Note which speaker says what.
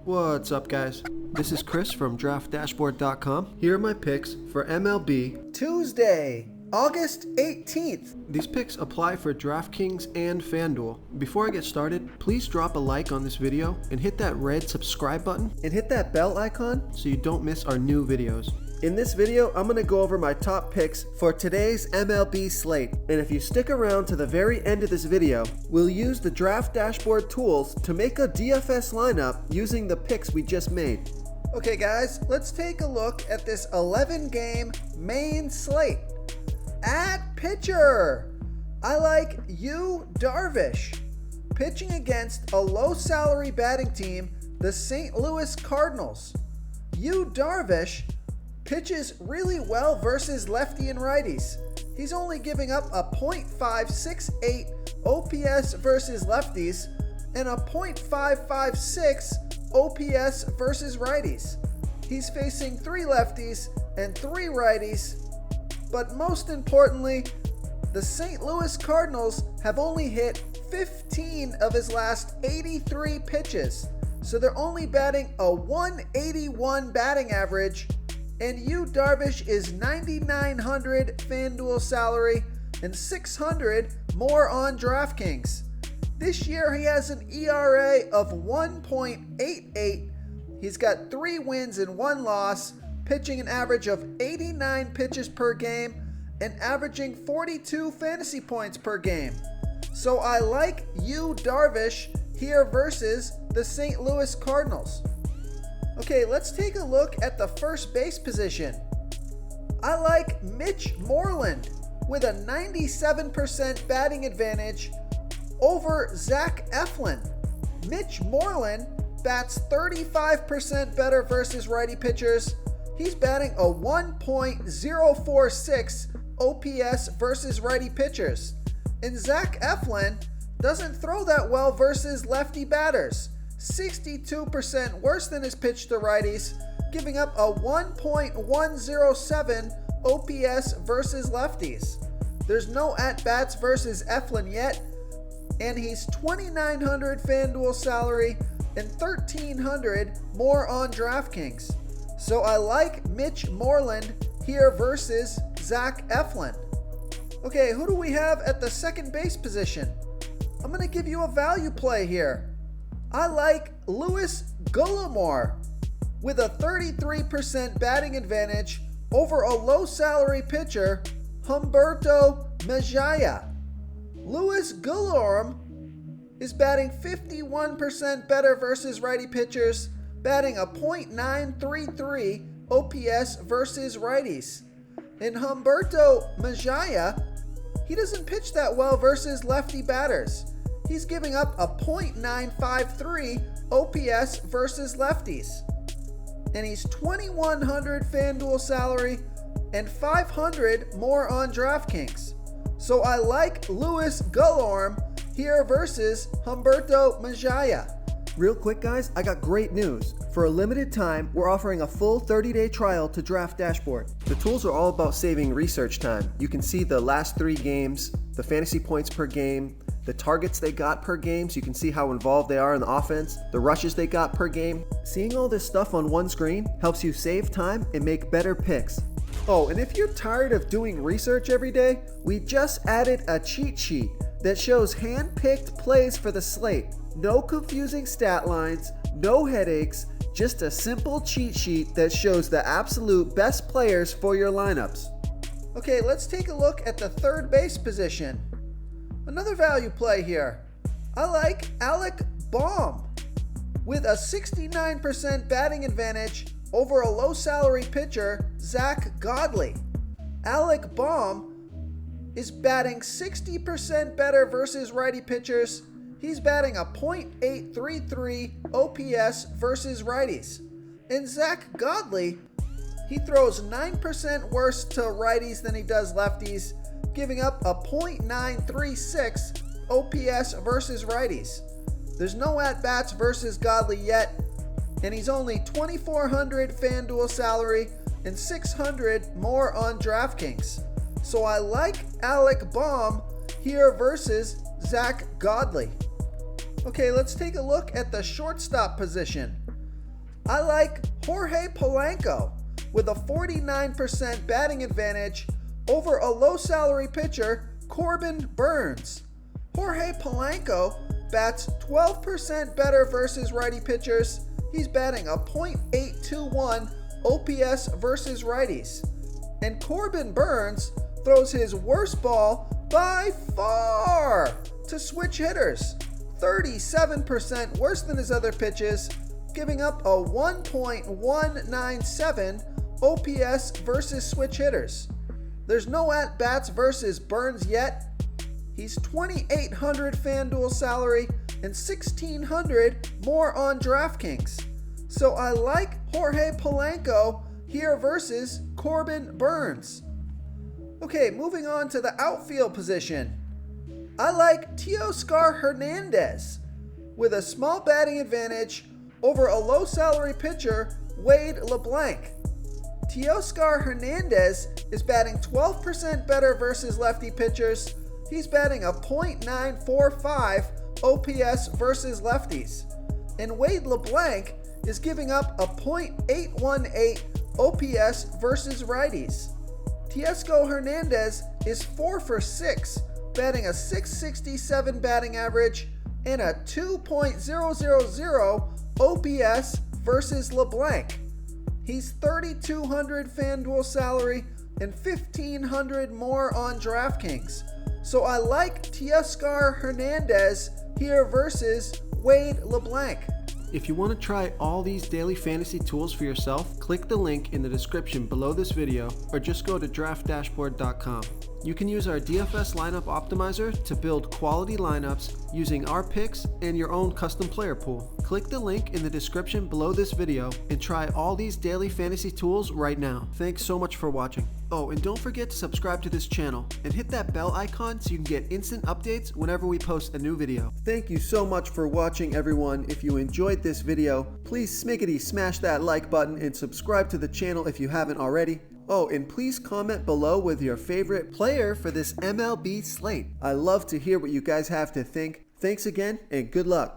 Speaker 1: What's up, guys? This is Chris from DraftDashboard.com. Here are my picks for MLB Tuesday, August 18th. These picks apply for DraftKings and FanDuel. Before I get started, please drop a like on this video and hit that red subscribe button and hit that bell icon so you don't miss our new videos. In this video, I'm going to go over my top picks for today's MLB slate. And if you stick around to the very end of this video, we'll use the Draft Dashboard tools to make a DFS lineup using the picks we just made. Okay guys, let's take a look at this 11-game main slate. At pitcher, I like Yu Darvish, pitching against a low-salary batting team, the St. Louis Cardinals. Yu Darvish pitches really well versus lefty and righties. He's only giving up a .568 OPS versus lefties and a .556 OPS versus righties. He's facing 3 lefties and 3 righties, but most importantly, the St. Louis Cardinals have only hit 15 of his last 83 pitches, so they're only batting a 181 batting average. And Yu Darvish is $9,900 FanDuel salary and $600 more on DraftKings. This year he has an ERA of 1.88. He's got 3 wins and 1 loss, pitching an average of 89 pitches per game and averaging 42 fantasy points per game. So I like Yu Darvish here versus the St. Louis Cardinals. Okay, let's take a look at the first base position. I like Mitch Moreland with a 97% batting advantage over Zach Eflin. Mitch Moreland bats 35% better versus righty pitchers. He's batting a 1.046 OPS versus righty pitchers. And Zach Eflin doesn't throw that well versus lefty batters. 62% worse than his pitch to righties, giving up a 1.107 OPS versus lefties. There's no at-bats versus Eflin yet, and he's $2,900 FanDuel salary and $1,300 more on DraftKings. So I like Mitch Moreland here versus Zach Eflin. Okay, who do we have at the second base position? I'm going to give you a value play here. I like Louis Guillermo with a 33% batting advantage over a low-salary pitcher, Humberto Mejia. Louis Guillermo is batting 51% better versus righty pitchers, batting a .933 OPS versus righties. And Humberto Mejia, he doesn't pitch that well versus lefty batters. He's giving up a .953 OPS versus lefties. And he's $2,100 FanDuel salary and $500 more on DraftKings. So I like Louis Guillermo here versus Humberto Mejia. Real quick guys, I got great news. For a limited time, we're offering a full 30-day trial to Draft Dashboard. The tools are all about saving research time. You can see the last 3 games, the fantasy points per game, the targets they got per game, so you can see how involved they are in the offense, the rushes they got per game. Seeing all this stuff on one screen helps you save time and make better picks. Oh, and if you're tired of doing research every day, we just added a cheat sheet that shows hand-picked plays for the slate. No confusing stat lines, no headaches, just a simple cheat sheet that shows the absolute best players for your lineups. Okay, let's take a look at the third base position. Another value play here. I like Alec Bohm with a 69% batting advantage over a low-salary pitcher, Zach Godley. Alec Bohm is batting 60% better versus righty pitchers. He's batting a .833 OPS versus righties. And Zach Godley, he throws 9% worse to righties than he does lefties, giving up a .936 OPS versus righties. There's no at-bats versus Godley yet, and he's only $2,400 FanDuel salary and $600 more on DraftKings. So I like Alec Bohm here versus Zach Godley. Okay, let's take a look at the shortstop position. I like Jorge Polanco with a 49% batting advantage over a low-salary pitcher, Corbin Burnes. Jorge Polanco bats 12% better versus righty pitchers. He's batting a .821 OPS versus righties. And Corbin Burnes throws his worst ball by far to switch hitters, 37% worse than his other pitches, giving up a 1.197 OPS versus switch hitters. There's no at-bats versus Burnes yet. He's 2,800 FanDuel salary and 1,600 more on DraftKings. So I like Jorge Polanco here versus Corbin Burnes. Okay, moving on to the outfield position. I like Teoscar Hernandez with a small batting advantage over a low-salary pitcher, Wade LeBlanc. Teoscar Hernandez is batting 12% better versus lefty pitchers. He's batting a .945 OPS versus lefties. And Wade LeBlanc is giving up a .818 OPS versus righties. Teoscar Hernandez is 4 for 6, batting a .667 batting average and a 2.000 OPS versus LeBlanc. He's 3,200 FanDuel salary and 1,500 more on DraftKings. So I like Teoscar Hernandez here versus Wade LeBlanc.
Speaker 2: If you want to try all these daily fantasy tools for yourself, click the link in the description below this video or just go to DraftDashboard.com. You can use our DFS lineup optimizer to build quality lineups using our picks and your own custom player pool. Click the link in the description below this video and try all these daily fantasy tools right now. Thanks so much for watching. Oh, and don't forget to subscribe to this channel and hit that bell icon so you can get instant updates whenever we post a new video.
Speaker 1: Thank you so much for watching, everyone. If you enjoyed this video, please smiggity smash that like button and subscribe to the channel if you haven't already. Oh, and please comment below with your favorite player for this MLB slate. I love to hear what you guys have to think. Thanks again, and good luck.